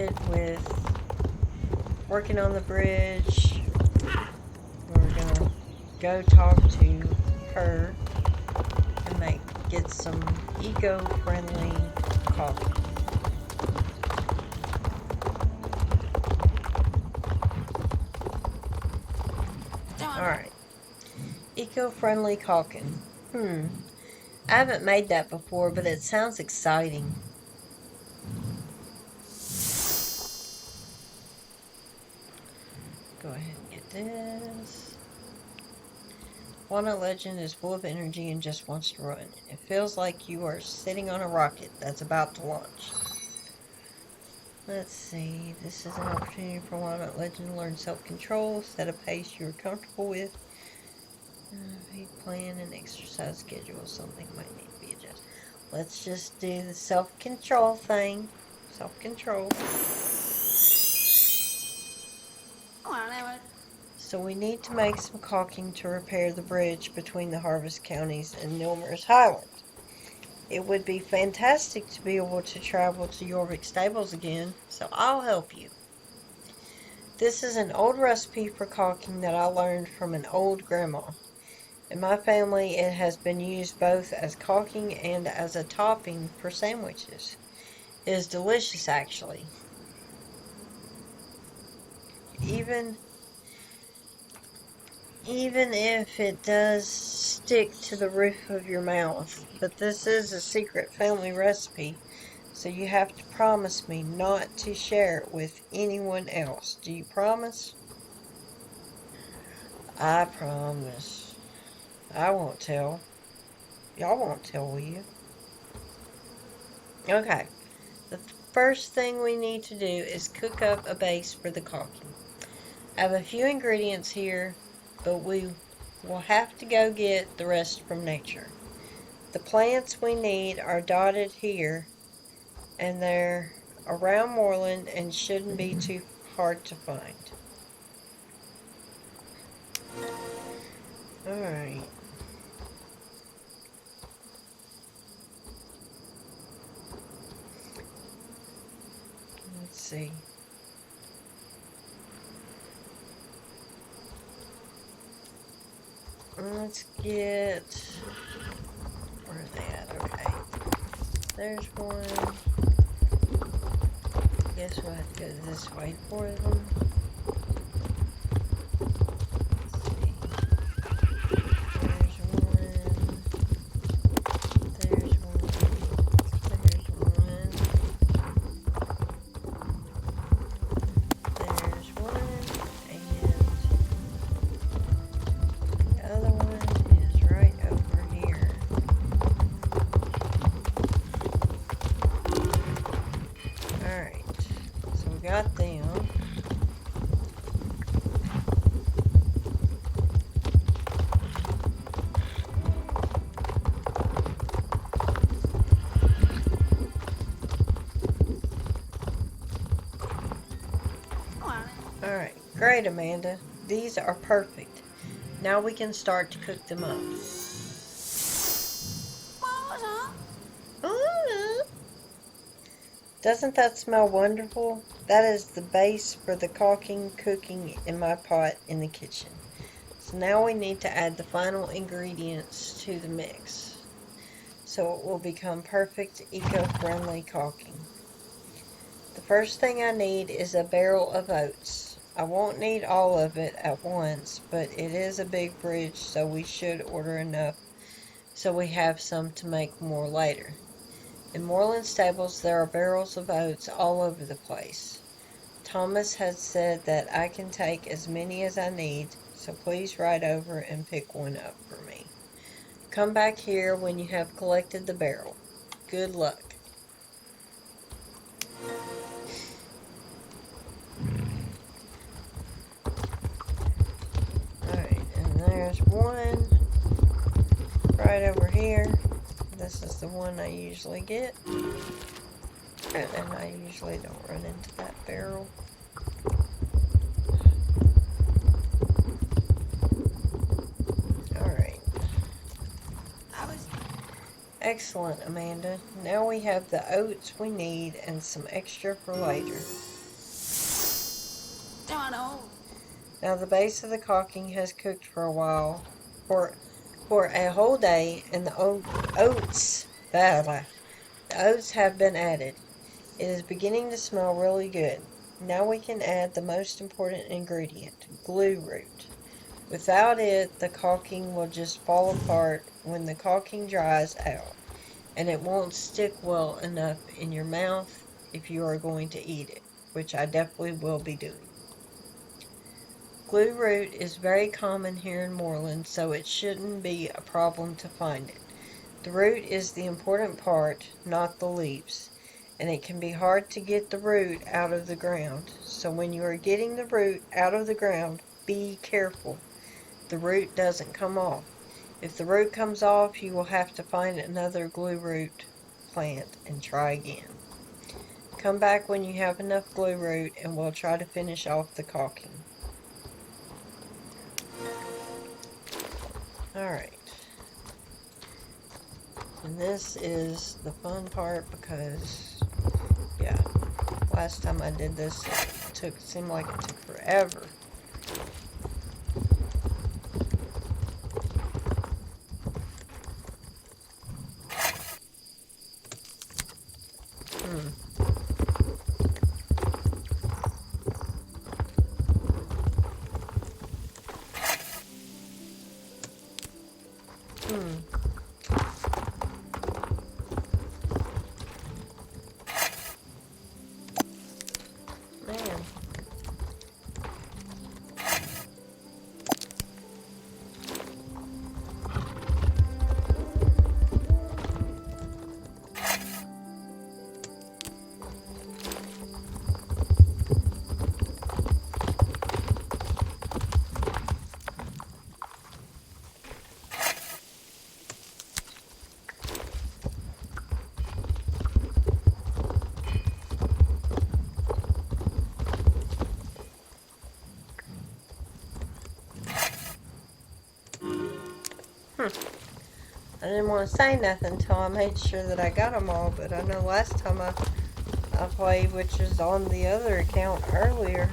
started with working on the bridge. We're gonna go talk to her and get some eco-friendly coffee. Alright. Eco-friendly caulking. I haven't made that before, but it sounds exciting. Go ahead and get this. Walnut Legend is full of energy and just wants to run. It feels like you are sitting on a rocket that's about to launch. Let's see. This is an opportunity for Walnut Legend to learn self-control, set a pace you're comfortable with. Plan and exercise schedule. Something might need to be adjusted. Let's just do the self-control thing. Self-control. So we need to make some caulking to repair the bridge between the Harvest Counties and Nilmer's Highland. It would be fantastic to be able to travel to Jorvik Stables again, so I'll help you. This is an old recipe for caulking that I learned from an old grandma. In my family, it has been used both as caulking and as a topping for sandwiches. It is delicious, actually. Even if it does stick to the roof of your mouth. But this is a secret family recipe, so you have to promise me not to share it with anyone else. Do you promise? I promise. I won't tell. Y'all won't tell, will you? Okay. The first thing we need to do is cook up a base for the caulking. I have a few ingredients here, but we will have to go get the rest from nature. The plants we need are dotted here, and they're around Moorland and shouldn't be too hard to find. Alright. Let's see. Let's get... Where are they at? Okay. There's one. Guess we'll have to go this way for them. Got them. Alright, great, Amanda. These are perfect. Now we can start to cook them up. Doesn't that smell wonderful? That is the base for the caulking cooking in my pot in the kitchen. So now we need to add the final ingredients to the mix, so it will become perfect eco-friendly caulking. The first thing I need is a barrel of oats. I won't need all of it at once, but it is a big bridge, so we should order enough so we have some to make more later. In Moorland Stables, there are barrels of oats all over the place. Thomas has said that I can take as many as I need, so please ride over and pick one up for me. Come back here when you have collected the barrel. Good luck. Alright, and there's one right over here. This is the one I usually get, and I usually don't run into that barrel. Alright. Excellent, Amanda. Now we have the oats we need and some extra for later. Now the base of the caulking has cooked for a while, for a whole day, and the oats have been added. It is beginning to smell really good. Now we can add the most important ingredient, glue root. Without it, the caulking will just fall apart when the caulking dries out, and it won't stick well enough in your mouth if you are going to eat it, which I definitely will be doing. Glue root is very common here in Moorland, so it shouldn't be a problem to find it. The root is the important part, not the leaves, and it can be hard to get the root out of the ground. So when you are getting the root out of the ground, be careful. The root doesn't come off. If the root comes off, you will have to find another glue root plant and try again. Come back when you have enough glue root and we'll try to finish off the caulking. Alright. And this is the fun part because, yeah, last time I did this, it seemed like it took forever. Man. I didn't want to say nothing until I made sure that I got them all, but I know last time I played, which is on the other account earlier,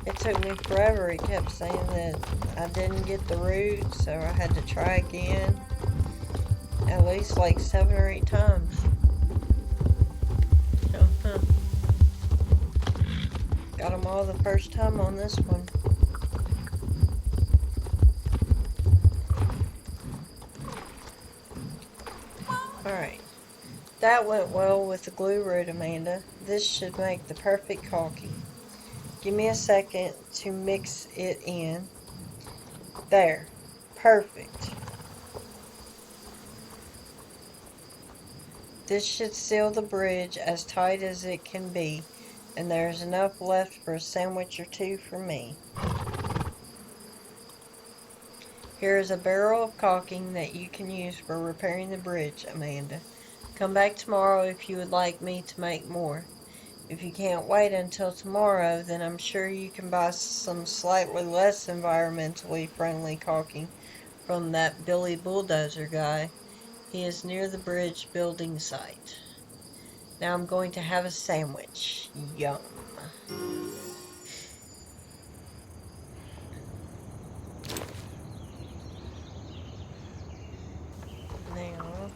it took me forever. It kept saying that I didn't get the root, so I had to try again at least like 7 or 8 times. So, got them all the first time on this one. Alright, that went well with the glue root, Amanda. This should make the perfect caulking. Give me a second to mix it in. There, perfect. This should seal the bridge as tight as it can be, and there's enough left for a sandwich or two for me. Here is a barrel of caulking that you can use for repairing the bridge, Amanda. Come back tomorrow if you would like me to make more. If you can't wait until tomorrow, then I'm sure you can buy some slightly less environmentally friendly caulking from that Billy Bulldozer guy. He is near the bridge building site. Now I'm going to have a sandwich. Yum. Now,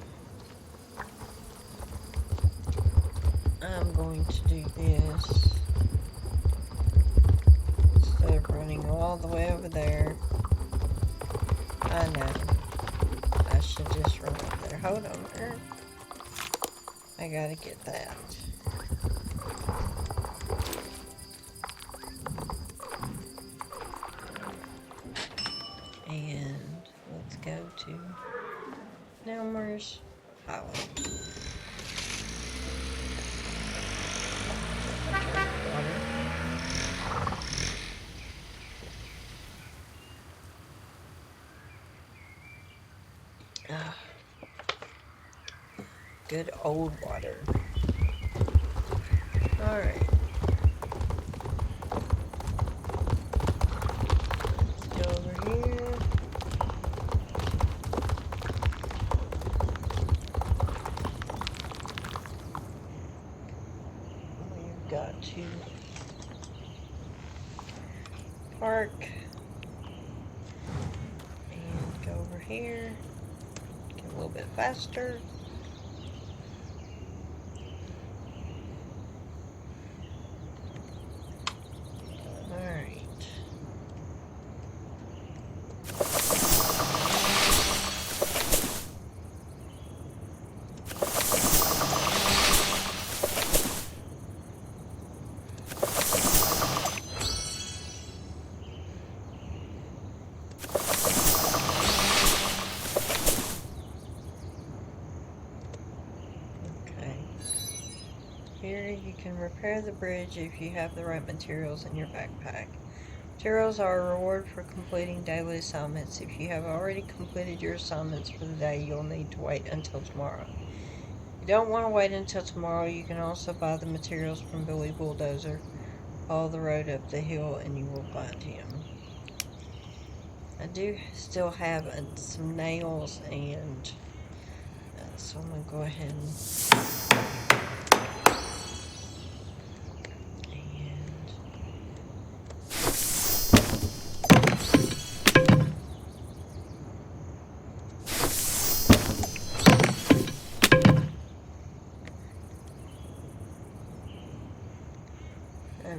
I'm going to do this instead of running all the way over there. I know. I should just run over there. Hold on there. I gotta get that. And let's go to Nelmer's Highway. Good old water. Alright. Let's go over here. We've got to park here. Get a little bit faster. Alright. Here you can repair the bridge if you have the right materials in your backpack. Materials are a reward for completing daily assignments. If you have already completed your assignments for the day, you'll need to wait until tomorrow. If you don't want to wait until tomorrow, you can also buy the materials from Billy Bulldozer. Follow the road up the hill and you will find him. I do still have some nails, and so I'm going to go ahead and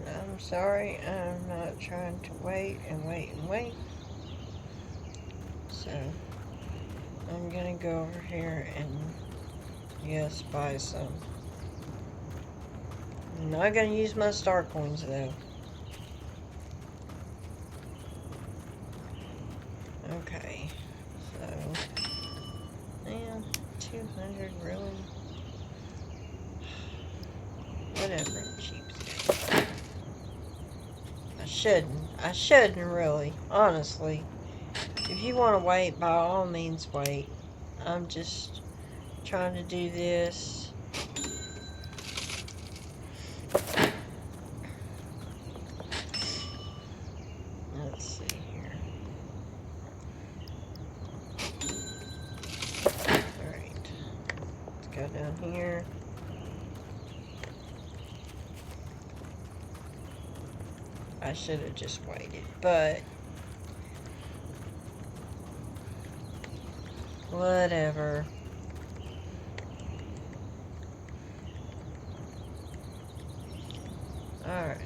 I'm sorry, I'm not trying to wait and wait and wait. So, I'm gonna go over here and, yes, buy some. I'm not gonna use my star coins though. Okay, so, man, 200 really? Whatever, cheapskate. I shouldn't really, honestly. If you want to wait, by all means wait. I'm just trying to do this. Let's see here. Alright. Let's go down here. I should have just waited, but whatever. Alright.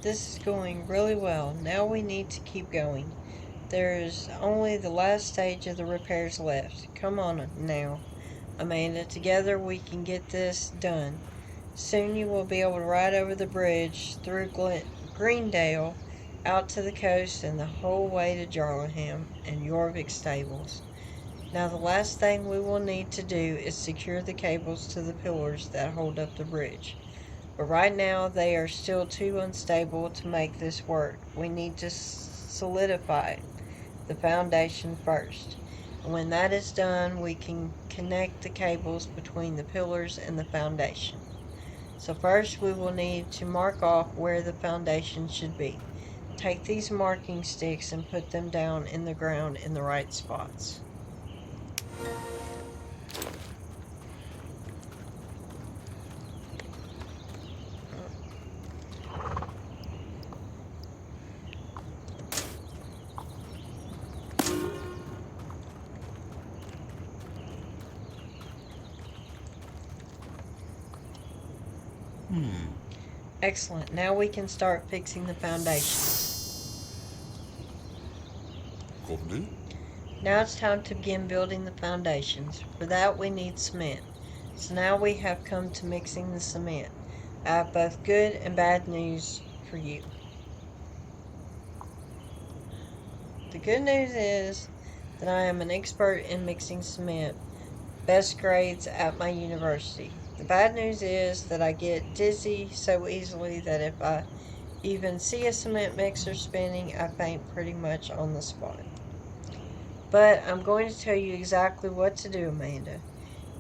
This is going really well. Now we need to keep going. There's only the last stage of the repairs left. Come on now, Amanda. Together we can get this done. Soon you will be able to ride over the bridge through Greendale out to the coast and the whole way to Jarlingham and Jorvik stables. Now the last thing we will need to do is secure the cables to the pillars that hold up the bridge. But right now they are still too unstable to make this work. We need to solidify the foundation first. And when that is done, we can connect the cables between the pillars and the foundation. So first we will need to mark off where the foundation should be. Take these marking sticks and put them down in the ground in the right spots. Excellent. Now we can start fixing the foundations. Now it's time to begin building the foundations. For that we need cement. So now we have come to mixing the cement. I have both good and bad news for you. The good news is that I am an expert in mixing cement, best grades at my university. The bad news is that I get dizzy so easily that if I even see a cement mixer spinning, I faint pretty much on the spot. But I'm going to tell you exactly what to do, Amanda.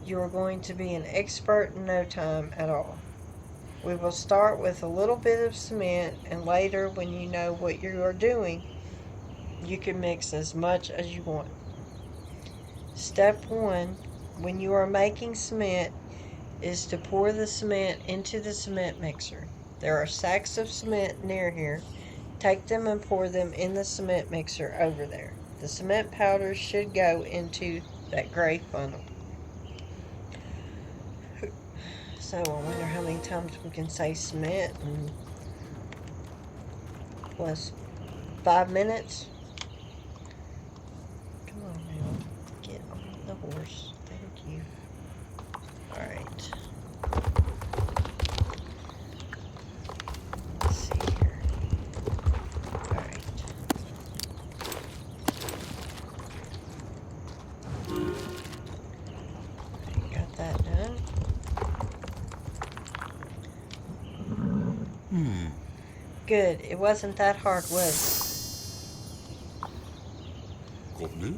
You are going to be an expert in no time at all. We will start with a little bit of cement, and later, when you know what you are doing, you can mix as much as you want. Step 1, when you are making cement, is to pour the cement into the cement mixer. There are sacks of cement near here. Take them and pour them in the cement mixer over there. The cement powder should go into that gray funnel. So I wonder how many times we can say cement in plus 5 minutes. Come on now, get on the horse. Thank you. Alright. Let's see here. Alright. Got that done. Good. It wasn't that hard, was it?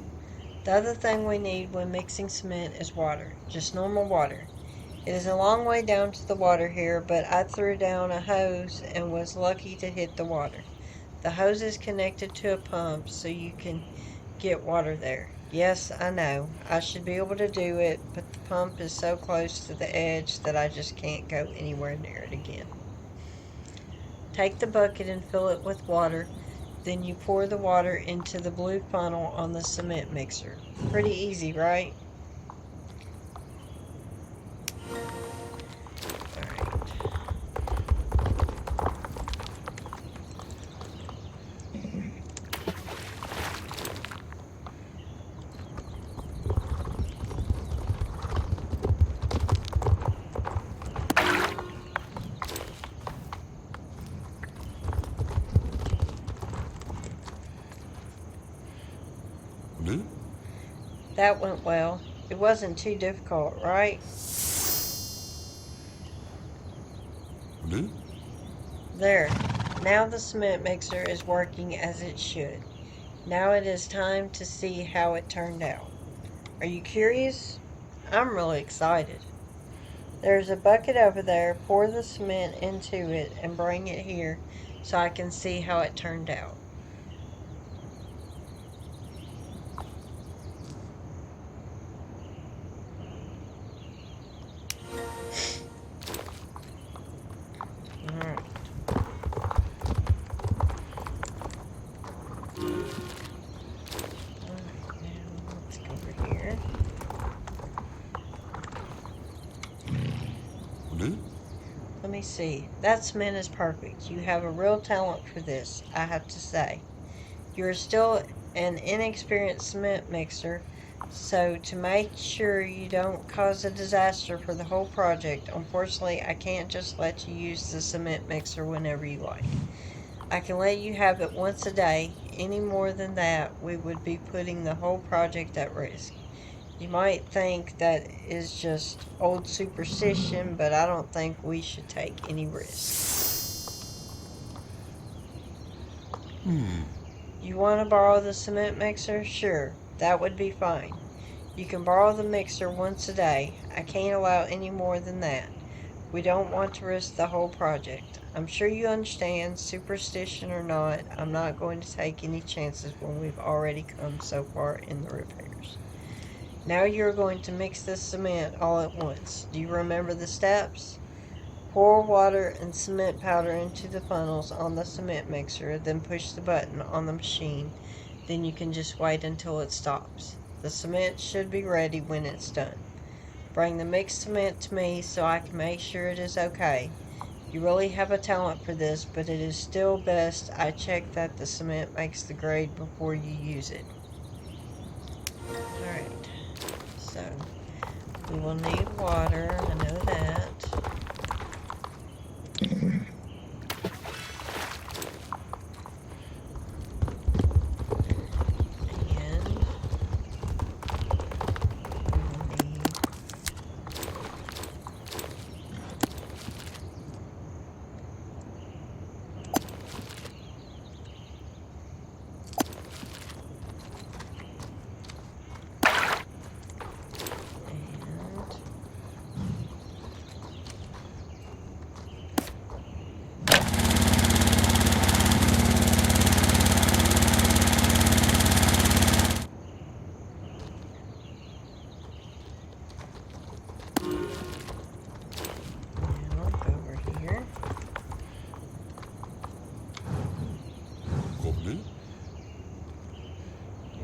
The other thing we need when mixing cement is water. Just normal water. It is a long way down to the water here, but I threw down a hose and was lucky to hit the water. The hose is connected to a pump so you can get water there. Yes, I know. I should be able to do it, but the pump is so close to the edge that I just can't go anywhere near it again. Take the bucket and fill it with water. Then you pour the water into the blue funnel on the cement mixer. Pretty easy, right? That went well. It wasn't too difficult, right? There. Now the cement mixer is working as it should. Now it is time to see how it turned out. Are you curious? I'm really excited. There's a bucket over there. Pour the cement into it and bring it here so I can see how it turned out. Let me see. That cement is perfect. You have a real talent for this, I have to say. You are still an inexperienced cement mixer, so to make sure you don't cause a disaster for the whole project, unfortunately, I can't just let you use the cement mixer whenever you like. I can let you have it once a day. Any more than that, we would be putting the whole project at risk. You might think that is just old superstition, but I don't think we should take any risks. You want to borrow the cement mixer? Sure, that would be fine. You can borrow the mixer once a day. I can't allow any more than that. We don't want to risk the whole project. I'm sure you understand, superstition or not, I'm not going to take any chances when we've already come so far in the repairs. Now you're going to mix the cement all at once. Do you remember the steps? Pour water and cement powder into the funnels on the cement mixer, then push the button on the machine. Then you can just wait until it stops. The cement should be ready when it's done. Bring the mixed cement to me so I can make sure it is okay. You really have a talent for this, but it is still best I check that the cement makes the grade before you use it. Alright, so we will need water, I know that.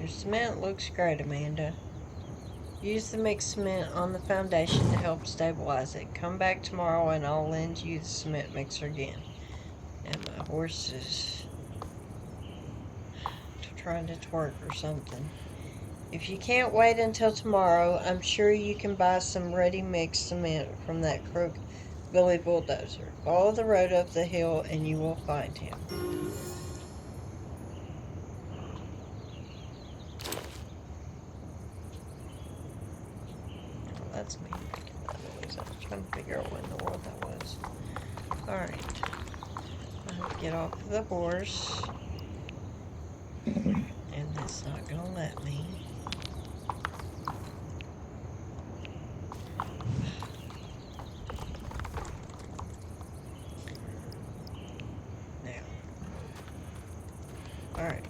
Cement looks great, Amanda. Use the mixed cement on the foundation to help stabilize it. Come back tomorrow and I'll lend you the cement mixer again. And my horse is trying to twerk or something. If you can't wait until tomorrow, I'm sure you can buy some ready mixed cement from that crook Billy Bulldozer. Follow the road up the hill and you will find him. That's me making that noise. I was trying to figure out what in the world that was. Alright. I'll get off of the horse. And that's not going to let me. Now. Alright.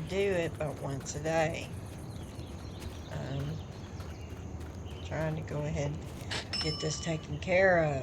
Do it but once a day. Trying to go ahead and get this taken care of.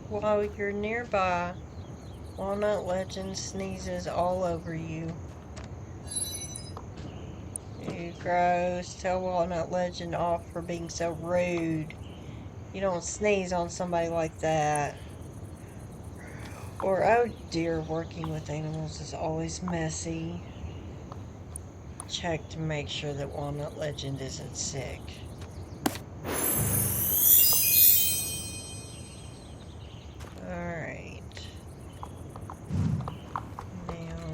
While you're nearby, Walnut Legend sneezes all over you. You gross. Tell Walnut Legend off for being so rude. You don't sneeze on somebody like that. Or, oh dear, working with animals is always messy. Check to make sure that Walnut Legend isn't sick. Alright. Now,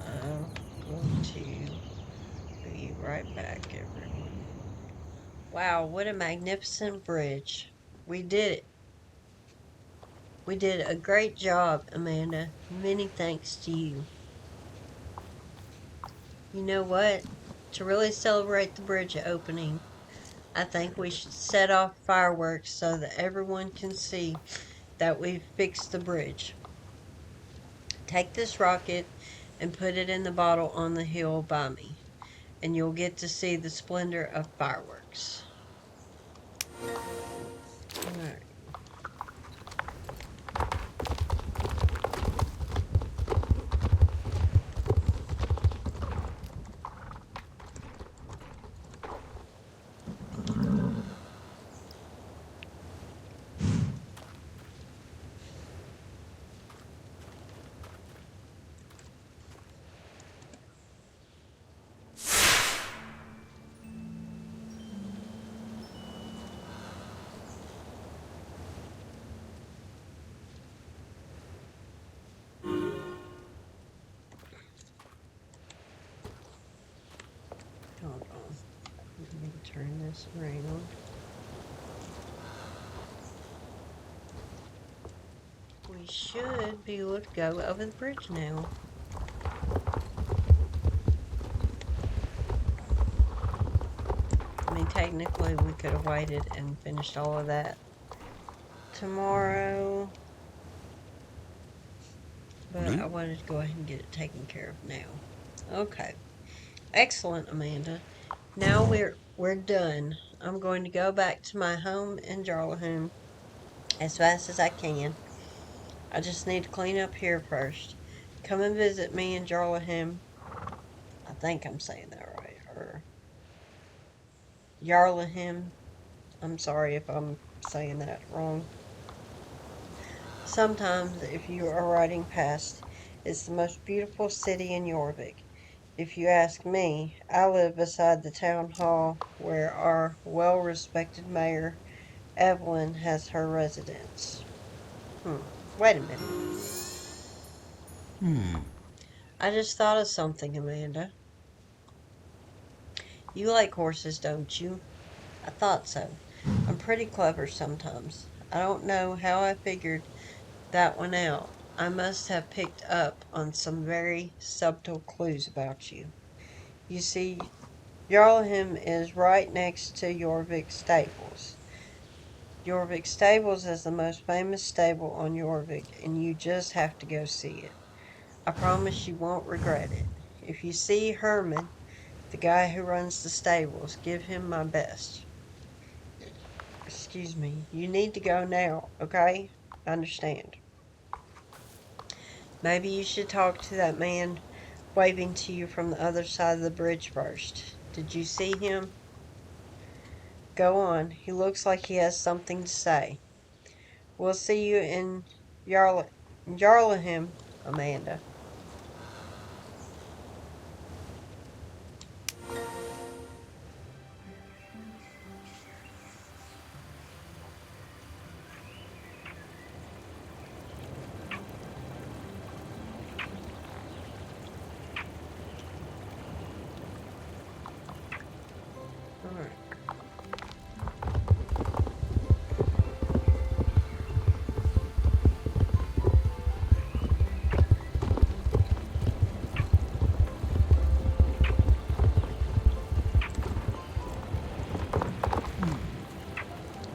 I'm going to be right back, everyone. Wow, what a magnificent bridge. We did it. We did a great job, Amanda. Many thanks to you. You know what? To really celebrate the bridge opening, I think we should set off fireworks so that everyone can see that we've fixed the bridge. Take this rocket and put it in the bottle on the hill by me, and you'll get to see the splendor of fireworks. Alright. Hold on. Let me turn this around. We should be able to go over the bridge now. I mean, technically, we could have waited and finished all of that tomorrow, but I wanted to go ahead and get it taken care of now. Okay. Excellent, Amanda. Now we're done. I'm going to go back to my home in Jarlahoom as fast as I can. I just need to clean up here first. Come and visit me in Jarlahoom. I think I'm saying that right. Or Yarlahoom. I'm sorry if I'm saying that wrong. Sometimes, if you are riding past, it's the most beautiful city in Jorvik. If you ask me, I live beside the town hall where our well-respected mayor, Evelyn, has her residence. Wait a minute. I just thought of something, Amanda. You like horses, don't you? I thought so. I'm pretty clever sometimes. I don't know how I figured that one out. I must have picked up on some very subtle clues about you. You see, Yarlham is right next to Jorvik Stables. Jorvik Stables is the most famous stable on Jorvik, and you just have to go see it. I promise you won't regret it. If you see Herman, the guy who runs the stables, give him my best. Excuse me. You need to go now, okay? I understand. Maybe you should talk to that man waving to you from the other side of the bridge first. Did you see him? Go on. He looks like he has something to say. We'll see you in Yarlaham, Amanda. All right.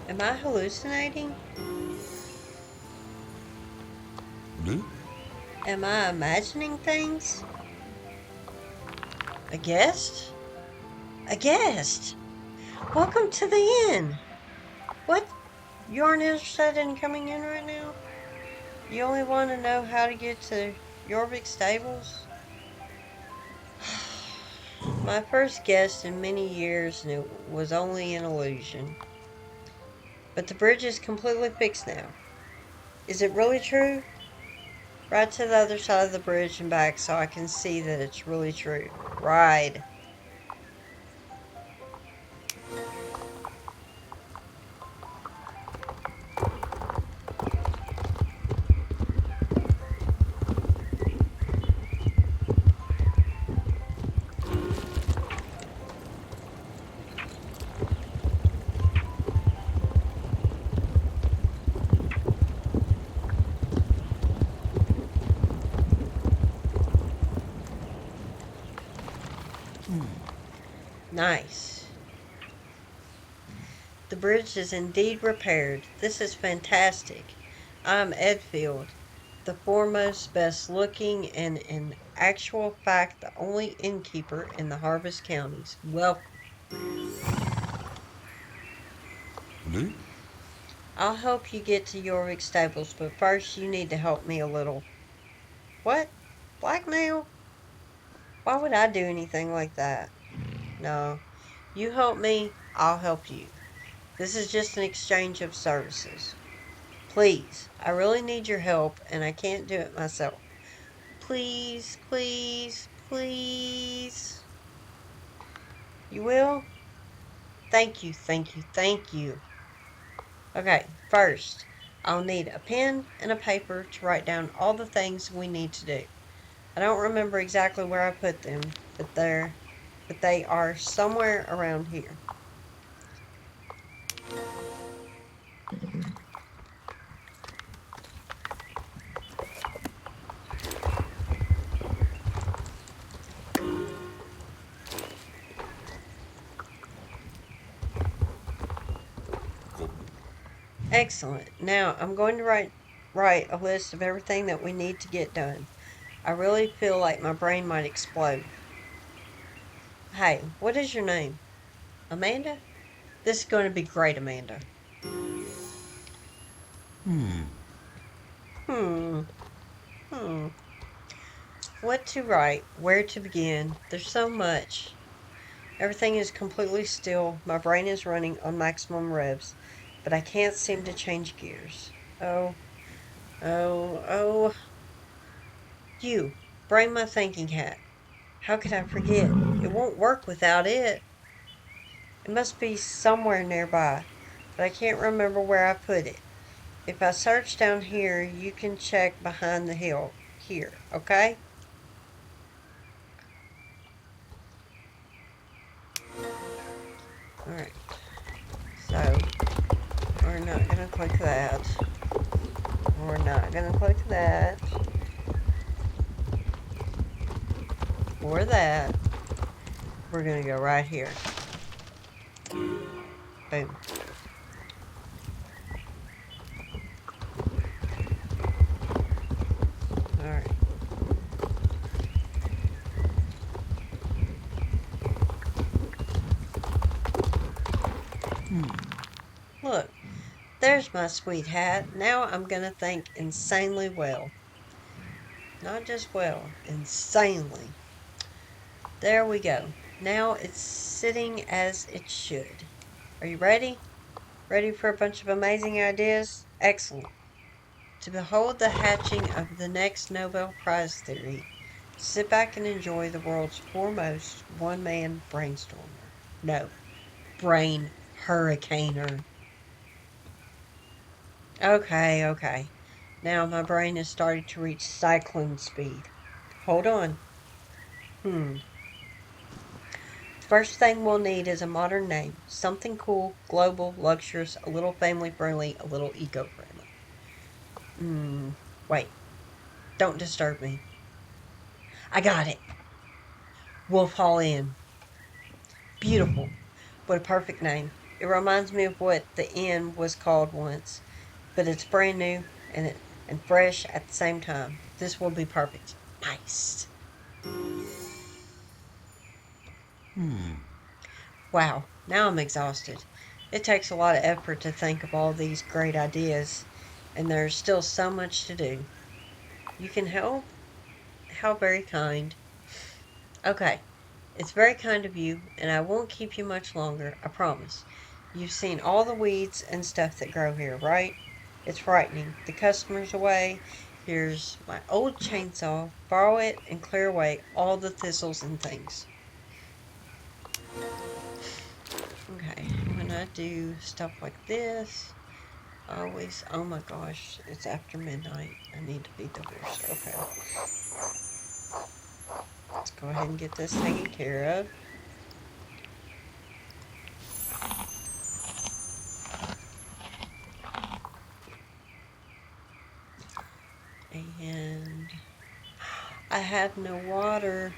Am I hallucinating? Am I imagining things? A guest? A guest! Welcome to the inn! What? You aren't interested in coming in right now? You only want to know how to get to Jorvik Stables? My first guest in many years, and it was only an illusion. But the bridge is completely fixed now. Is it really true? Ride to the other side of the bridge and back so I can see that it's really true. Ride. Nice. The bridge is indeed repaired. This is fantastic. I'm Edfield, the foremost, best looking, and in actual fact the only innkeeper in the Harvest Counties. Welcome. Me? I'll help you get to Yorvik Stables, but first you need to help me a little. What? Blackmail? Why would I do anything like that? No. You help me, I'll help you. This is just an exchange of services. Please, I really need your help, and I can't do it myself. Please, please, please. You will? Thank you, thank you, thank you. Okay, first, I'll need a pen and a paper to write down all the things we need to do. I don't remember exactly where I put them, but they are somewhere around here. Excellent. Now I'm going to write a list of everything that we need to get done. I really feel like my brain might explode. Hey, what is your name? Amanda? This is going to be great, Amanda. Hmm. Hmm. What to write? Where to begin? There's so much. Everything is completely still. My brain is running on maximum revs, but I can't seem to change gears. Oh, oh. You, bring my thinking hat. How could I forget? It won't work without it. It must be somewhere nearby, but I can't remember where I put it. If I search down here, you can check behind the hill here, okay? Alright, so we're not gonna click that. We're not gonna click that. Or that. We're gonna go right here. Boom. Alright. Look, there's my sweet hat. Now I'm gonna think insanely well. Not just well, insanely. There we go. Now it's sitting as it should. Are you ready? Ready for a bunch of amazing ideas? Excellent. To behold the hatching of the next Nobel Prize theory, sit back and enjoy the world's foremost one-man brainstormer. No, brain hurricaner. Okay, okay. Now my brain is starting to reach cyclone speed. Hold on. Hmm. First thing we'll need is a modern name. Something cool, global, luxurious, a little family friendly, a little eco friendly. Hmm. Wait. Don't disturb me. I got it. Wolf Hall Inn. Beautiful. What a perfect name. It reminds me of what the inn was called once, but it's brand new and fresh at the same time. This will be perfect. Nice. Wow, now I'm exhausted. It takes a lot of effort to think of all these great ideas, and there's still so much to do. You can help? How very kind. Okay, it's very kind of you, and I won't keep you much longer, I promise. You've seen all the weeds and stuff that grow here, right? It's frightening. The customer's away. Here's my old chainsaw. Borrow it and clear away all the thistles and things. Okay, when I do stuff like this, I always, oh my gosh, it's after midnight. I need to feed the horse. Okay, let's go ahead and get this taken care of. And I have no water.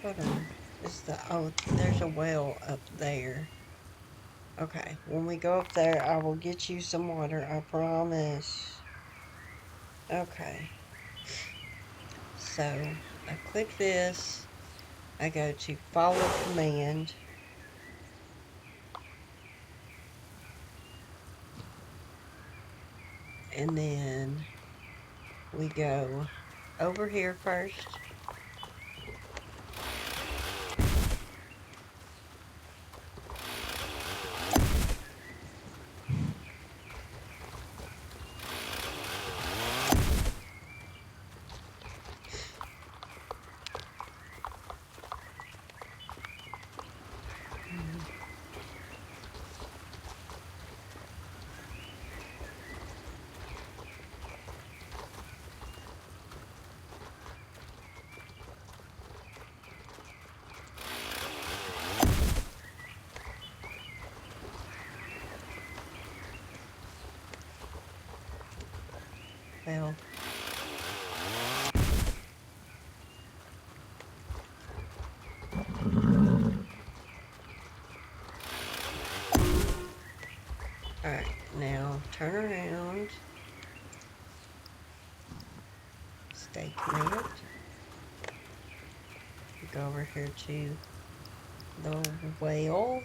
Hold on. Is the, oh, there's a well up there. Okay, when we go up there, I will get you some water, I promise. Okay, so I click this, I go to follow command, and then we go over here first. Well, alright, now turn around, stay command, go over here to the whale,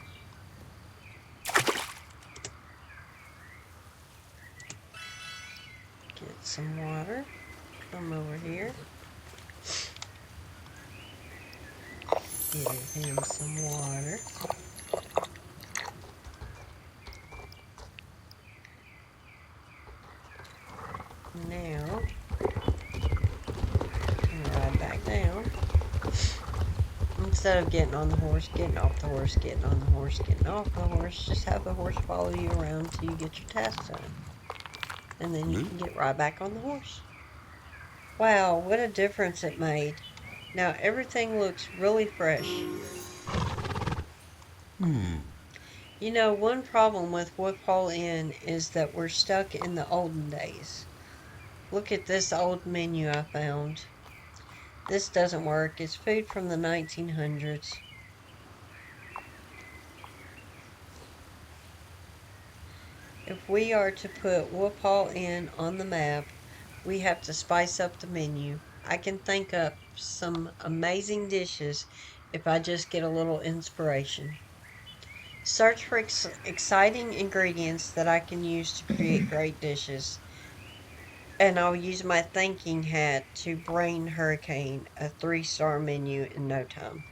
get some water, come over here, give him some water. Now, ride back down. Instead of getting on the horse, getting off the horse, getting on the horse, getting off the horse, just have the horse follow you around till you get your task done. And then you can get right back on the horse. Wow, what a difference it made. Now everything looks really fresh. You know, one problem with Woodpole Inn is that we're stuck in the olden days. Look at this old menu I found. This doesn't work. It's food from the 1900s. If we are to put Woodpole Inn on the map, we have to spice up the menu. I can think up some amazing dishes if I just get a little inspiration. Search for exciting ingredients that I can use to create great dishes. And I'll use my thinking hat to brain hurricane a 3-star menu in no time.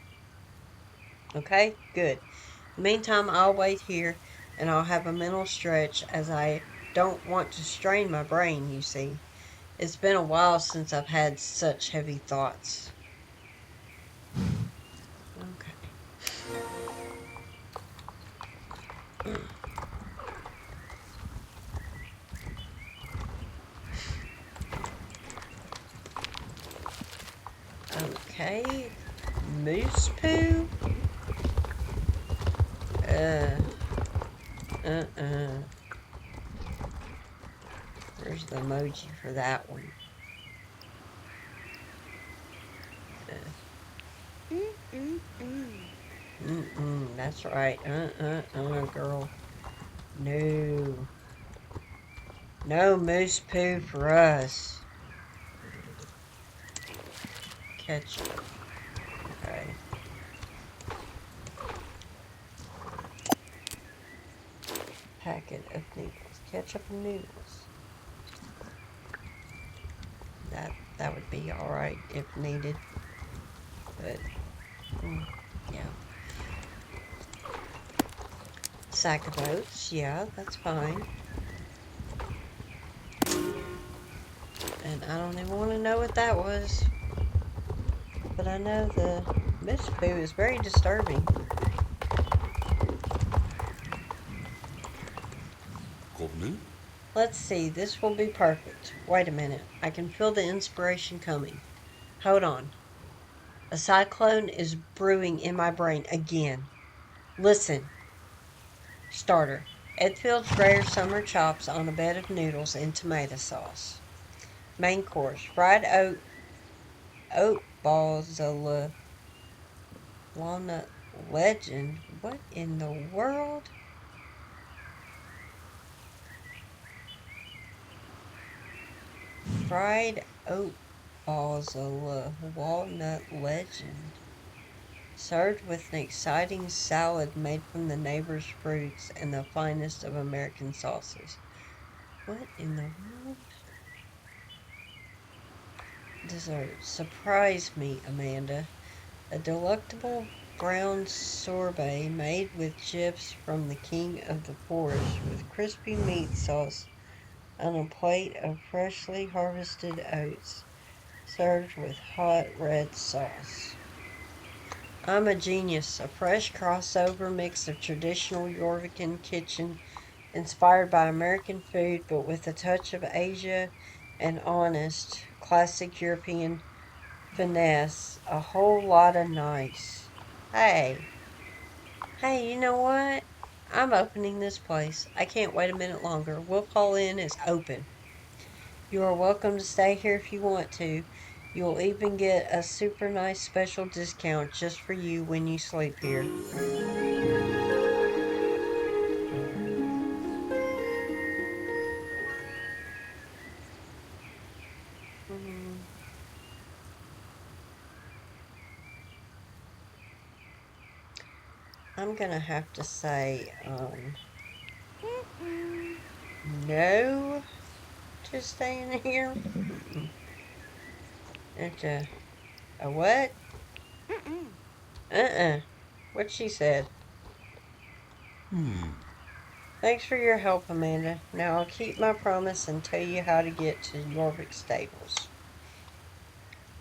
Okay, good. In the meantime, I'll wait here and I'll have a mental stretch as I don't want to strain my brain, you see. It's been a while since I've had such heavy thoughts. Okay. Okay. Moose poo? Uh-uh. There's the emoji for that one. That's right. Girl. No. No moose poo for us. Ketchup. Okay. Packet of noodles. Ketchup and noodles. That would be alright if needed. But yeah. Sack of oats, yeah, that's fine. And I don't even want to know what that was. But I know the moose poo is very disturbing. Let's see, this will be perfect. Wait a minute, I can feel the inspiration coming. Hold on. A cyclone is brewing in my brain again. Listen. Starter. Edfield's rare summer chops on a bed of noodles and tomato sauce. Main course. Fried oat balls, a walnut legend. What in the world? fried oat balls, a walnut legend. Served with an exciting salad made from the neighbor's fruits and the finest of American sauces. What in the world? Dessert. Surprise me, Amanda. A delectable brown sorbet made with chips from the king of the forest with crispy meat sauce on a plate of freshly harvested oats served with hot red sauce. I'm a genius, a fresh crossover mix of traditional Yorvican kitchen inspired by American food but with a touch of Asia and honest, classic European finesse. A whole lot of nice. Hey, hey, you know what? I'm opening this place. I can't wait a minute longer. We'll call in as open. You are welcome to stay here if you want to. You'll even get a super nice special discount just for you when you sleep here. Hmm, I'm gonna have to say no to staying here. It's a what? Uh-uh. What she said. Thanks for your help, Amanda. Now I'll keep my promise and tell you how to get to Yorvik Stables.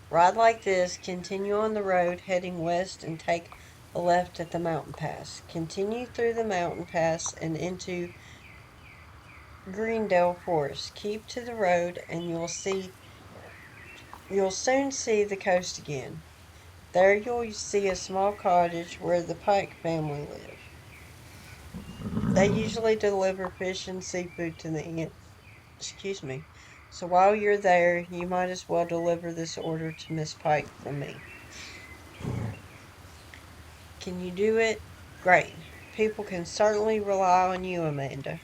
Ride like this, continue on the road heading west and take a left at the mountain pass. Continue through the mountain pass and into Greendale Forest. Keep to the road and you'll soon see the coast again. There you'll see a small cottage where the Pike family live. They usually deliver fish and seafood to the inn. Excuse me. So while you're there, you might as well deliver this order to Miss Pike from me. Can you do it? Great. People can certainly rely on you, Amanda.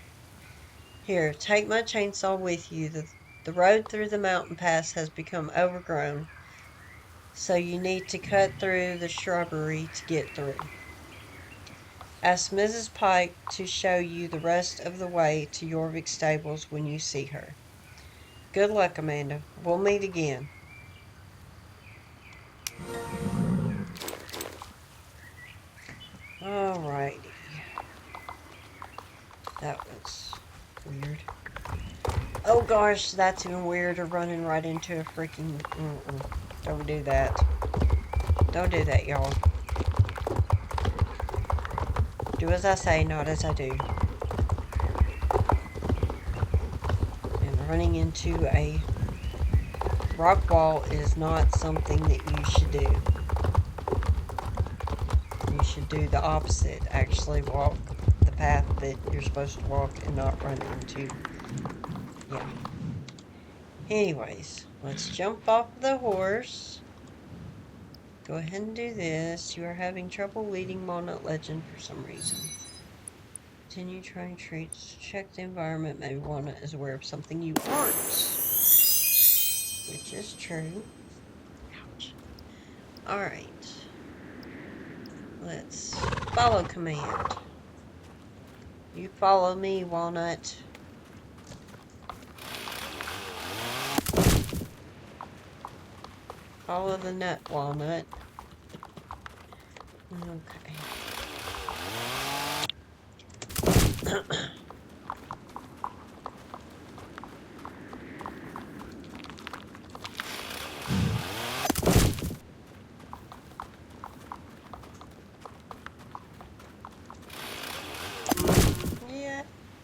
Here, take my chainsaw with you. The road through the mountain pass has become overgrown, so you need to cut through the shrubbery to get through. Ask Mrs. Pike to show you the rest of the way to Yorvik Stables when you see her. Good luck, Amanda. We'll meet again. Alrighty. That was weird. Oh gosh, that's even weirder, running right into a freaking... Don't do that. Don't do that, y'all. Do as I say, not as I do. And running into a rock wall is not something that you should do. You should do the opposite. Actually walk the path that you're supposed to walk and not run into. Yeah. Anyways, let's jump off the horse. Go ahead and do this. You are having trouble leading Walnut Legend for some reason. Continue trying treats. Check the environment. Maybe Walnut is aware of something you aren't. Which is true. Ouch. Alright. Let's follow command. You follow me, Walnut. Follow the nut, Walnut. Okay.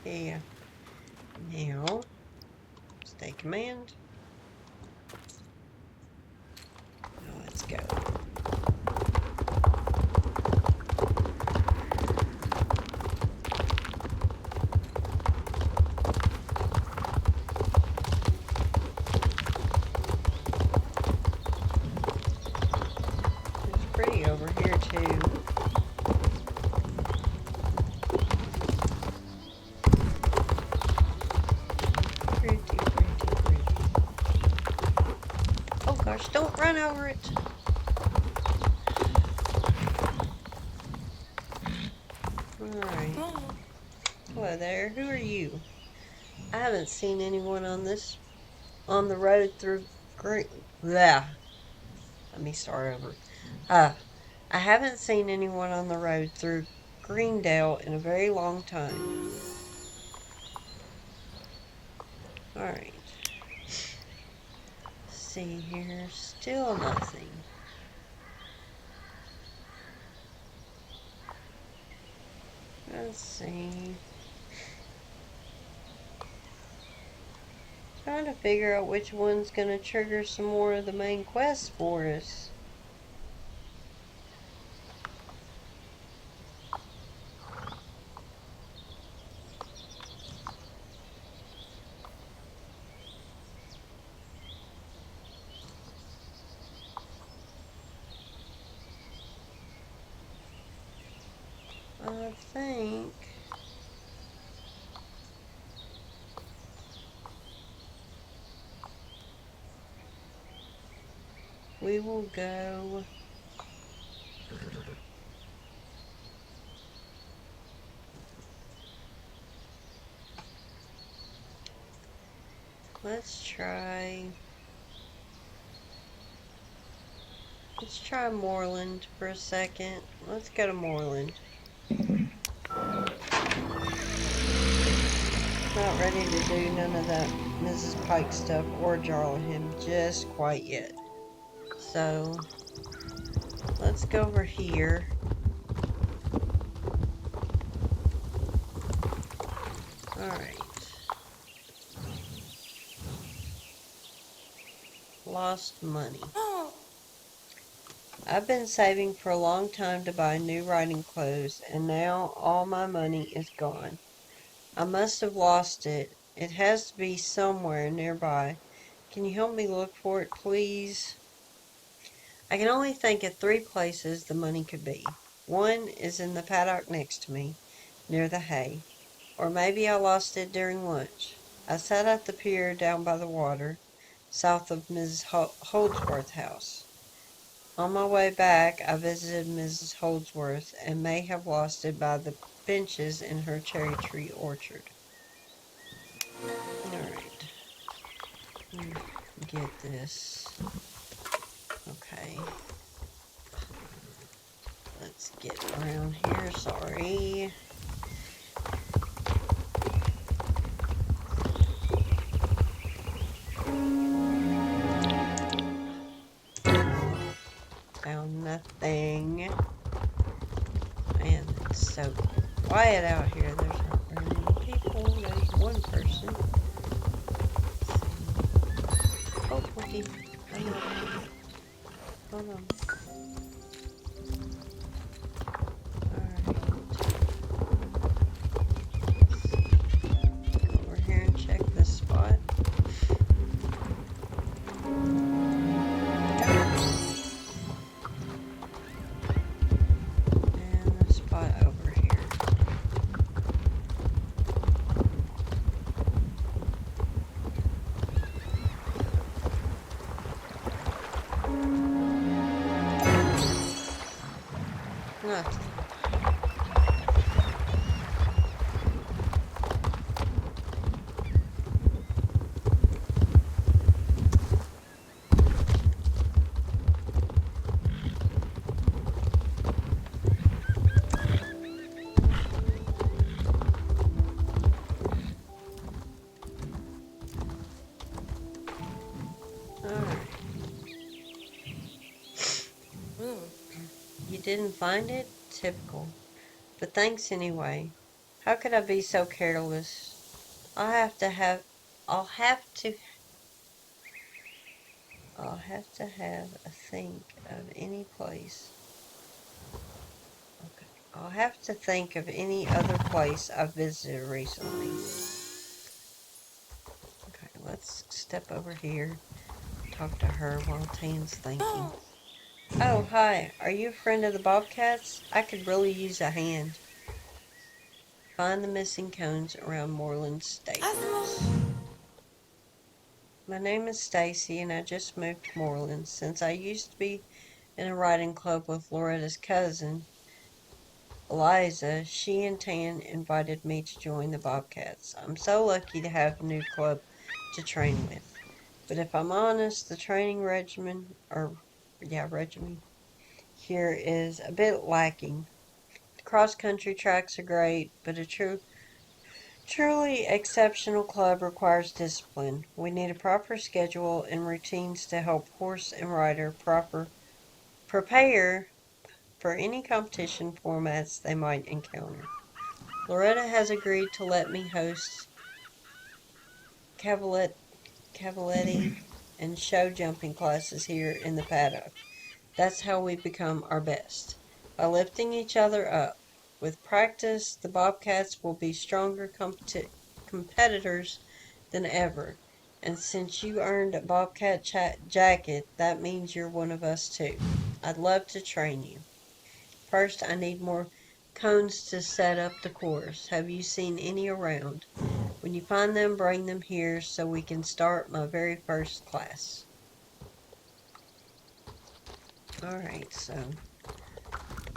Yeah. Now, stay command. Now let's go. It's pretty over here too. Pretty. run over it. Alright. Hello there. Who are you? I haven't seen anyone on the road through Green. Yeah. Let me start over. I haven't seen anyone on the road through Greendale in a very long time. Alright. See here. Still nothing. Let's see. Trying to figure out which one's gonna trigger some more of the main quest for us. I think we will go. Let's try Moorland for a second. Let's go to Moorland. Not ready to do none of that Mrs. Pike stuff or jarl him just quite yet. So let's go over here. Alright. Lost money. I've been saving for a long time to buy new riding clothes, and now all my money is gone. I must have lost it. It has to be somewhere nearby. Can you help me look for it, please? I can only think of 3 places the money could be. One is in the paddock next to me, near the hay. Or maybe I lost it during lunch. I sat at the pier down by the water, south of Mrs. Holdsworth's house. On my way back, I visited Mrs. Holdsworth and may have lost it by the benches in her cherry tree orchard. Alright. Get this. Okay. Let's get around here. Sorry. Found nothing. Man, it's so quiet out here. There's not very many people. There's one person. Oh, Pookie. Hold on. Alright. Go over here and check this spot. And the spot over here. Nothing. Alright. You didn't find it? Typical. But thanks anyway. How could I be so careless? I'll have to have I'll have to have a think of any place. Okay. I'll have to think of any other place I've visited recently. Okay, let's step over here. Talk to her while Tan's thinking. Oh, hi. Are you a friend of the bobcats? I could really use a hand. Find the missing cones around Moorland Stables. My name is Stacy and I just moved to Moorland. Since I used to be in a riding club with Loretta's cousin, Eliza, she and Tan invited me to join the Bobcats. I'm so lucky to have a new club to train with. But if I'm honest, the training regimen here is a bit lacking. The cross country tracks are great, but a truly exceptional club requires discipline. We need a proper schedule and routines to help horse and rider prepare for any competition formats they might encounter. Loretta has agreed to let me host cavaletti and show jumping classes here in the paddock. That's how we become our best, by lifting each other up. With practice, the Bobcats will be stronger competitors than ever. And since you earned a Bobcat jacket, that means you're one of us too. I'd love to train you. First, I need more cones to set up the course. Have you seen any around? When you find them, bring them here so we can start my very first class. Alright, so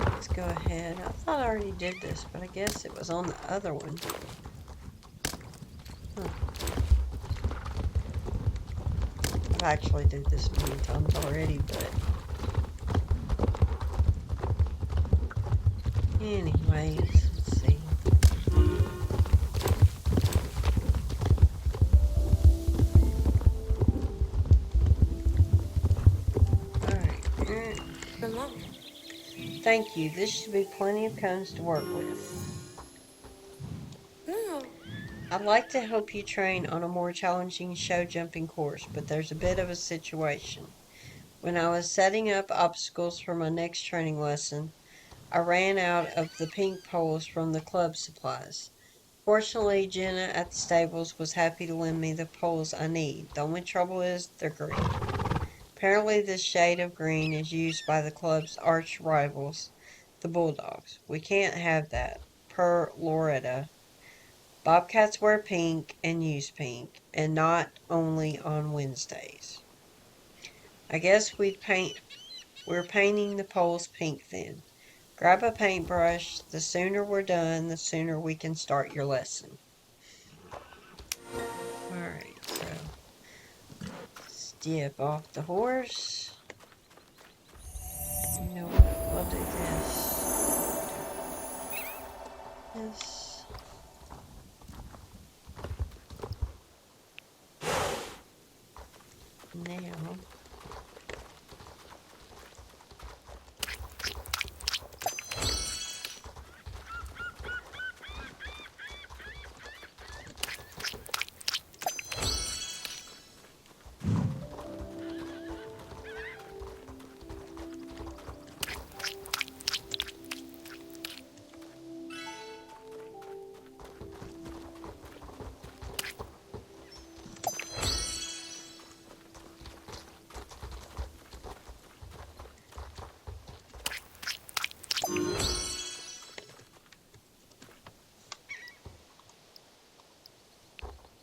let's go ahead. I thought I already did this, but I guess it was on the other one. Huh. I've actually did this many times already, but anyways, let's see. Alright. Thank you. This should be plenty of cones to work with. I'd like to help you train on a more challenging show jumping course, but there's a bit of a situation. When I was setting up obstacles for my next training lesson, I ran out of the pink poles from the club supplies. Fortunately, Jenna at the stables was happy to lend me the poles I need. The only trouble is they're green. Apparently this shade of green is used by the club's arch rivals, the Bulldogs. We can't have that, per Loretta. Bobcats wear pink and use pink, and not only on Wednesdays. I guess we're painting the poles pink then. Grab a paintbrush. The sooner we're done, the sooner we can start your lesson. Alright, so step off the horse. You know what? We'll do this. Now.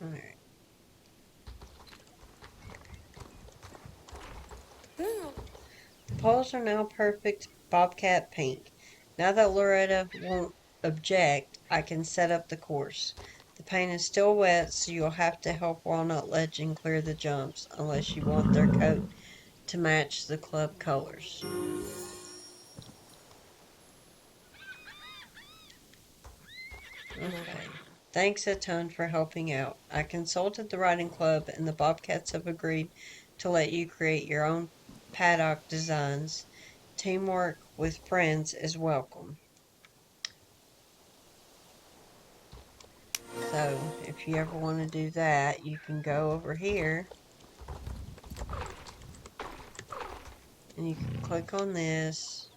Alright. The poles are now perfect bobcat pink. Now that Loretta won't object, I can set up the course. The paint is still wet, so you'll have to help Walnut Legend clear the jumps, unless you want their coat to match the club colors. Okay. Thanks a ton for helping out. I consulted the riding club and the Bobcats have agreed to let you create your own paddock designs. Teamwork with friends is welcome. So, if you ever want to do that, you can go over here and you can click on this.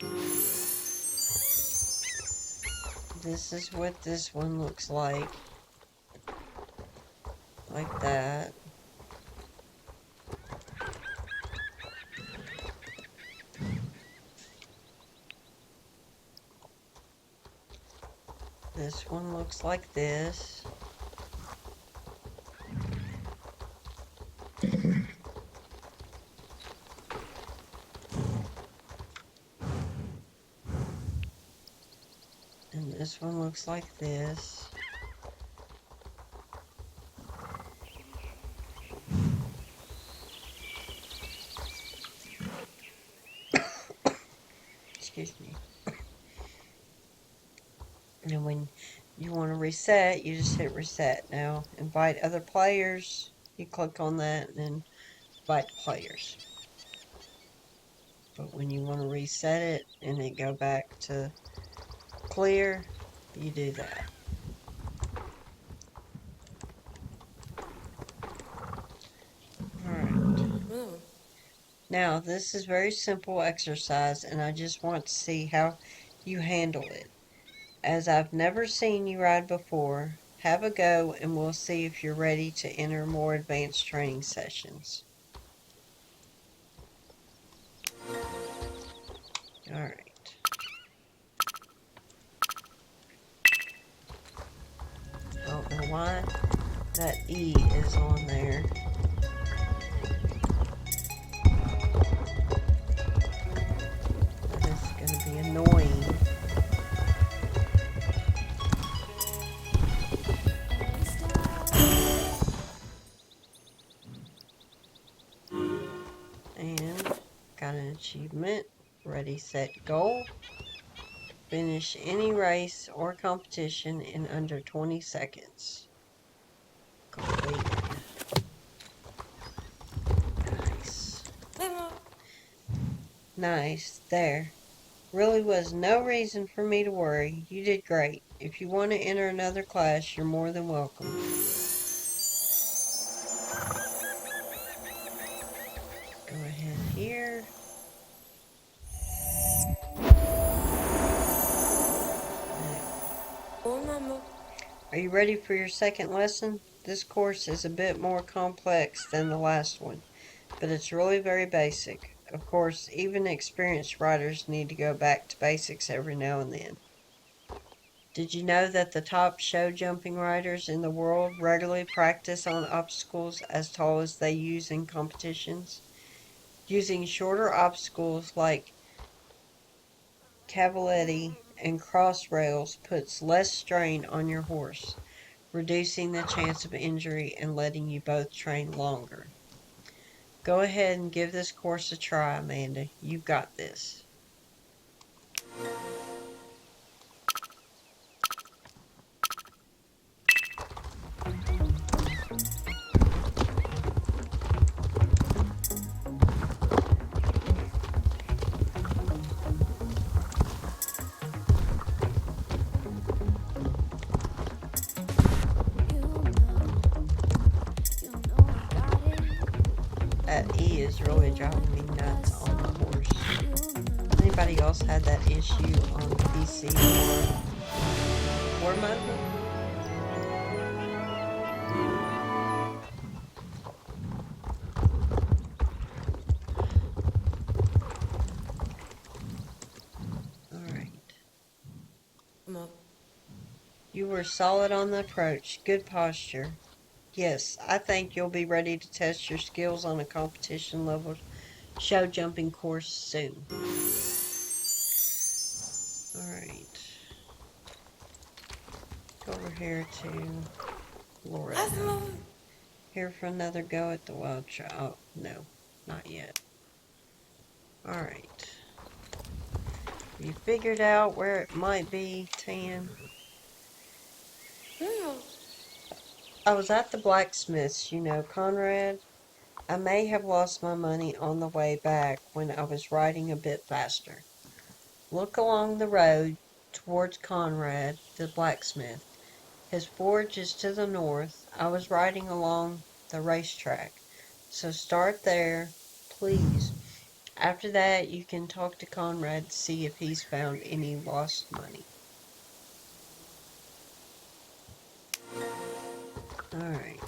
This is what this one looks like that. This one looks like this. This one looks like this. Excuse me. And when you want to reset, you just hit reset. Now, invite other players. You click on that and then invite players. But when you want to reset it and it go back to clear, you do that. Alright. Now, this is very simple exercise and I just want to see how you handle it. As I've never seen you ride before, have a go and we'll see if you're ready to enter more advanced training sessions. Alright. I don't know why that E is on there. That is going to be annoying. And got an achievement. Ready, set, go. Finish any race or competition in under 20 seconds. Completed. Nice. Nice. There. Really was no reason for me to worry. You did great. If you want to enter another class, you're more than welcome. Go ahead here. Are you ready for your second lesson? This course is a bit more complex than the last one, but it's really very basic. Of course, even experienced riders need to go back to basics every now and then. Did you know that the top show jumping riders in the world regularly practice on obstacles as tall as they use in competitions? Using shorter obstacles like cavaletti and cross rails puts less strain on your horse, reducing the chance of injury and letting you both train longer. Go ahead and give this course a try, Amanda. You've got this. That E is really driving me nuts on the horse. Anybody else had that issue on PC or mobile? Alright. You were solid on the approach. Good posture. Yes, I think you'll be ready to test your skills on a competition level show jumping course soon. Alright. Go over here to Loretta. Here for another go at the wild child. Oh, no, not yet. Alright. You figured out where it might be, Tan? I was at the blacksmith's, you know, Conrad. I may have lost my money on the way back when I was riding a bit faster. Look along the road towards Conrad, the blacksmith. His forge is to the north. I was riding along the racetrack. So start there, please. After that, you can talk to Conrad to see if he's found any lost money. Alright.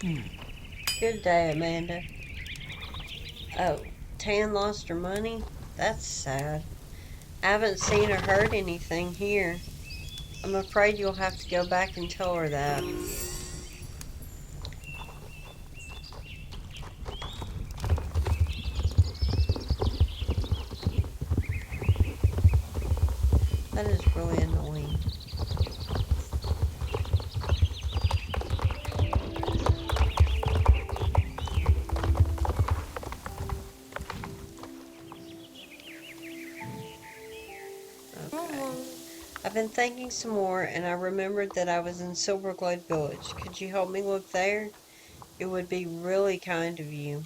Good day, Amanda. Oh, Tan lost her money? That's sad. I haven't seen or heard anything here. I'm afraid you'll have to go back and tell her that. That is really annoying. Okay. I've been thinking some more, and I remembered that I was in Silverglade Village. Could you help me look there? It would be really kind of you.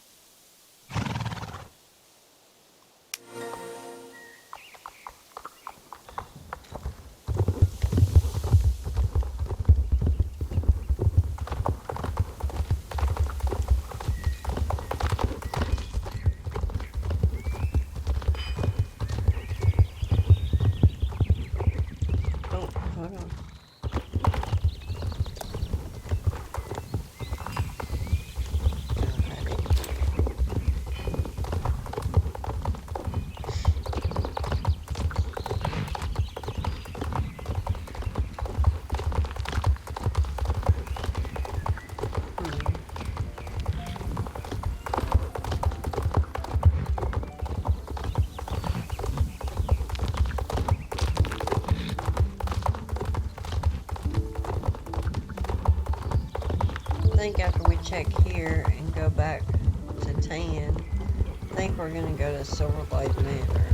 Oh, hold on. I think after we check here and go back to Tan, I think we're gonna go to Silverglade Manor.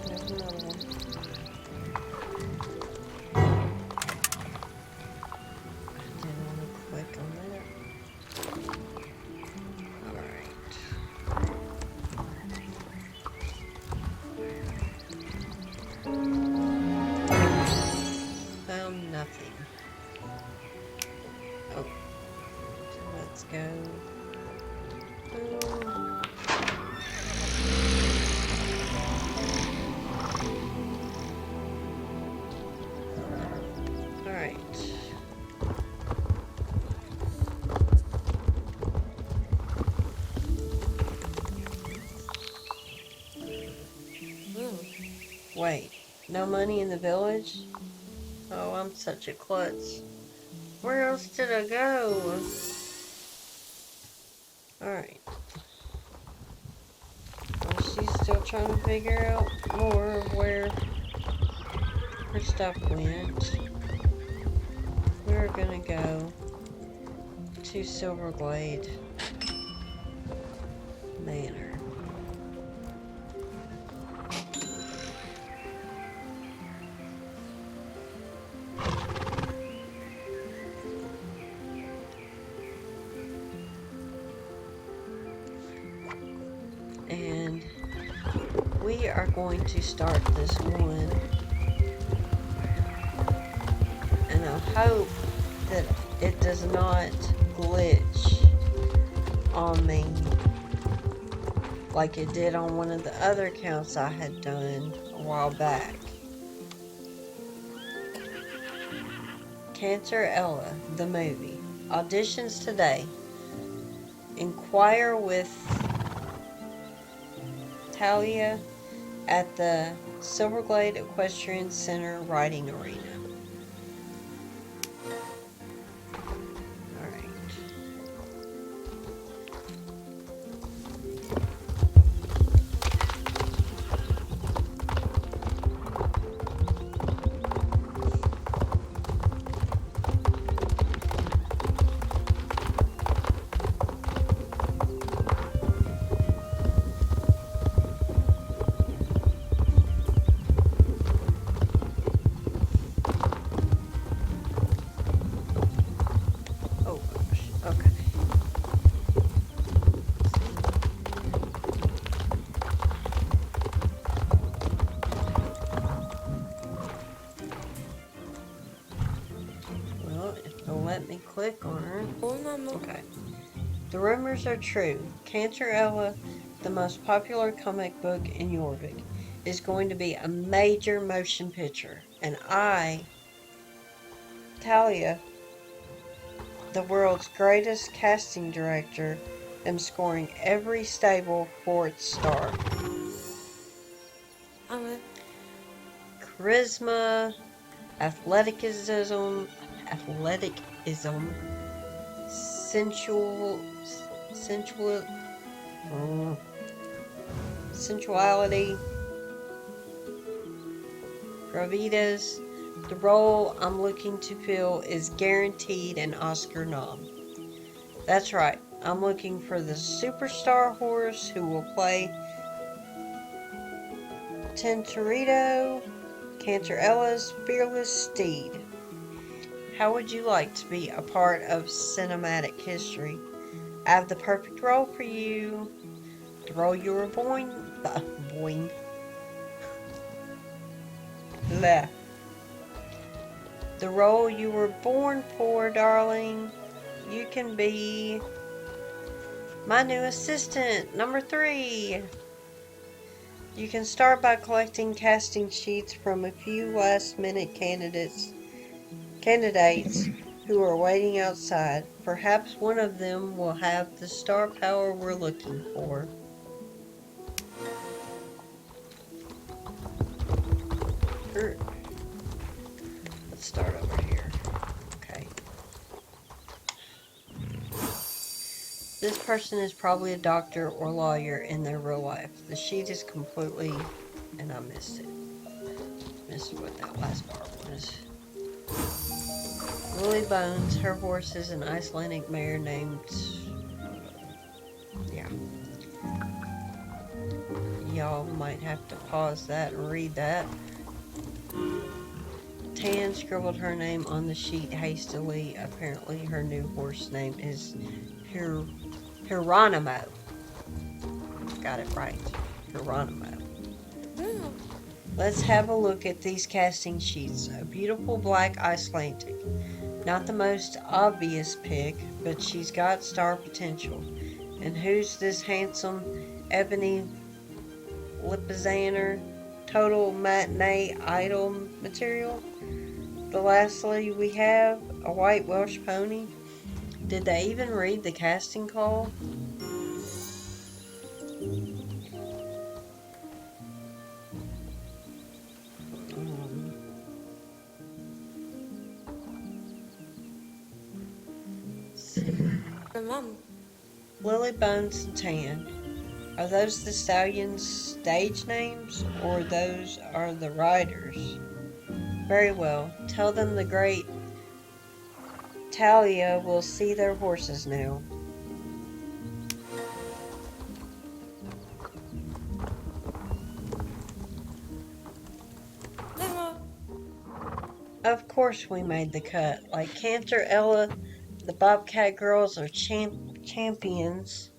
There's another one. I didn't want to click on that. Alright. Found nothing. Oh. So let's go. Alright. Wait, no money in the village? Oh, I'm such a klutz. Where else did I go? Alright. Well, she's still trying to figure out more of where her stuff went. We're gonna go to Silverglade Manor. And we are going to start this one, and I hope that it does not glitch on me like it did on one of the other accounts I had done a while back. Canter Ella, the movie. Auditions today. Inquire with Talia at the Silverglade Equestrian Center Riding Arena. Alright. click on her. Oh, Mama. Okay. The rumors are true. Canter, the most popular comic book in Jorvik, is going to be a major motion picture. And I, Talia, the world's greatest casting director, am scoring every stable for its star. Mama. Charisma, athleticism, sensual, sensual, mm, sensuality, gravitas. The role I'm looking to fill is guaranteed an Oscar nom. That's right, I'm looking for the superstar horse who will play Tintorito, Canterella's fearless steed. How would you like to be a part of cinematic history? I have the perfect role for you. The role you were born. Bleh. The role you were born for, darling. You can be my new assistant, number 3. You can start by collecting casting sheets from a few last-minute candidates who are waiting outside. Perhaps one of them will have the star power we're looking for. Let's start over here. Okay. This person is probably a doctor or lawyer in their real life. The sheet is completely... and I missed it. Missed what that last part was. Lily Bones, her horse is an Icelandic mare named... yeah. Y'all might have to pause that and read that. Tan scribbled her name on the sheet hastily. Apparently her new horse name is Hieronymo. Got it right. Hieronymo. Let's have a look at these casting sheets. A beautiful black Icelandic. Not the most obvious pick, but she's got star potential. And who's this handsome ebony Lipizzaner? Total matinee idol material? The lastly we have a white Welsh pony. Did they even read the casting call? Mom. Lily Bones and Tan. Are those the stallions' stage names, or those are the riders? Very well. Tell them the great Talia will see their horses now. Mama. Of course we made the cut. Like Canter, the Bobcat girls are champions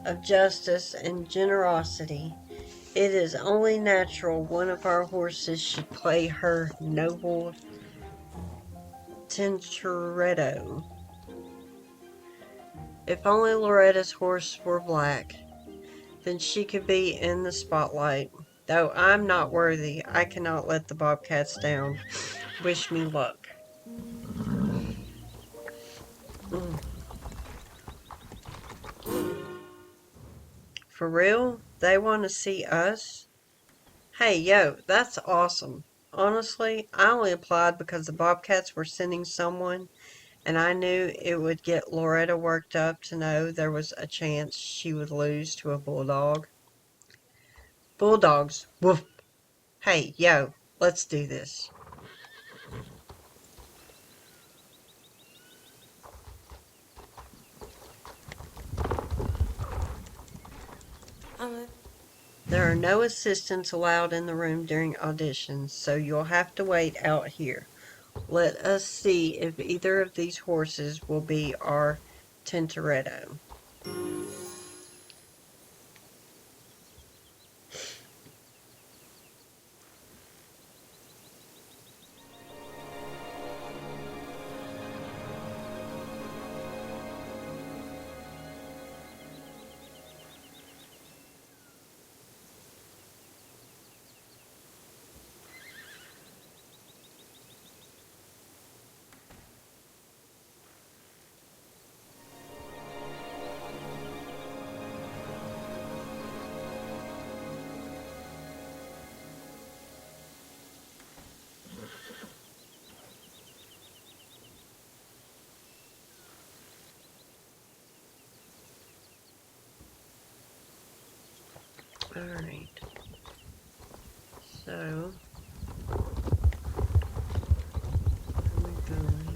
of justice and generosity. It is only natural one of our horses should play her noble Tintoretto. If only Loretta's horse were black, then she could be in the spotlight. Though I'm not worthy, I cannot let the Bobcats down. Wish me luck. For real? They want to see us? Hey, yo, that's awesome. Honestly, I only applied because the Bobcats were sending someone, and I knew it would get Loretta worked up to know there was a chance she would lose to a bulldog. Bulldogs, woof. Hey, yo, let's do this. Mama. There are no assistants allowed in the room during auditions, so you'll have to wait out here. Let us see if either of these horses will be our Tintoretto. Alright. So, where am I going?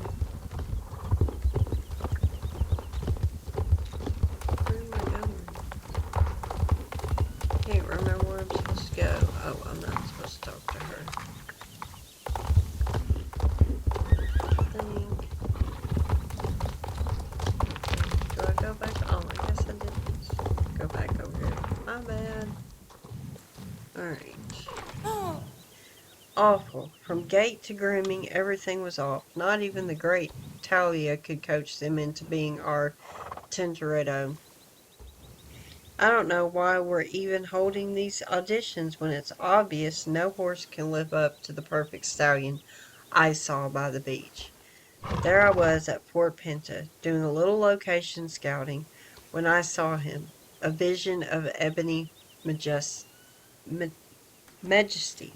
Where am I going? Can't remember where I'm supposed to go. Oh, I'm not supposed to talk to her. I think. Do I go back? Oh, I guess I didn't go back over here. My bad. Alright. Oh, Awful. From gate to grooming, everything was off. Not even the great Talia could coach them into being our Tintoretto. I don't know why we're even holding these auditions when it's obvious no horse can live up to the perfect stallion I saw by the beach. There I was at Fort Pinta, doing a little location scouting, when I saw him, a vision of ebony majesty.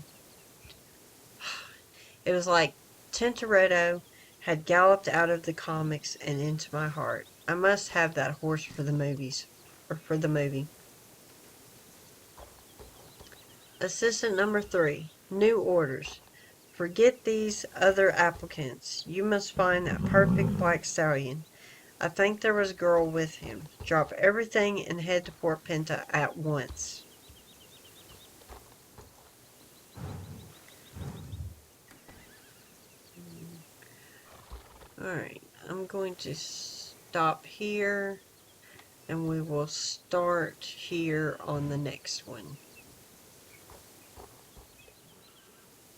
It was like Tintoretto had galloped out of the comics and into my heart. I must have that horse for the movies, or for the movie. Assistant number 3. New orders. Forget these other applicants. You must find that perfect black stallion. I think there was a girl with him. Drop everything and head to Fort Pinta at once. Alright, I'm going to stop here and we will start here on the next one.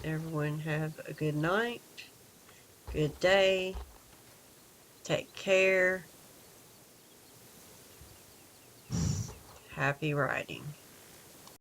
Everyone have a good night, good day, take care, happy riding.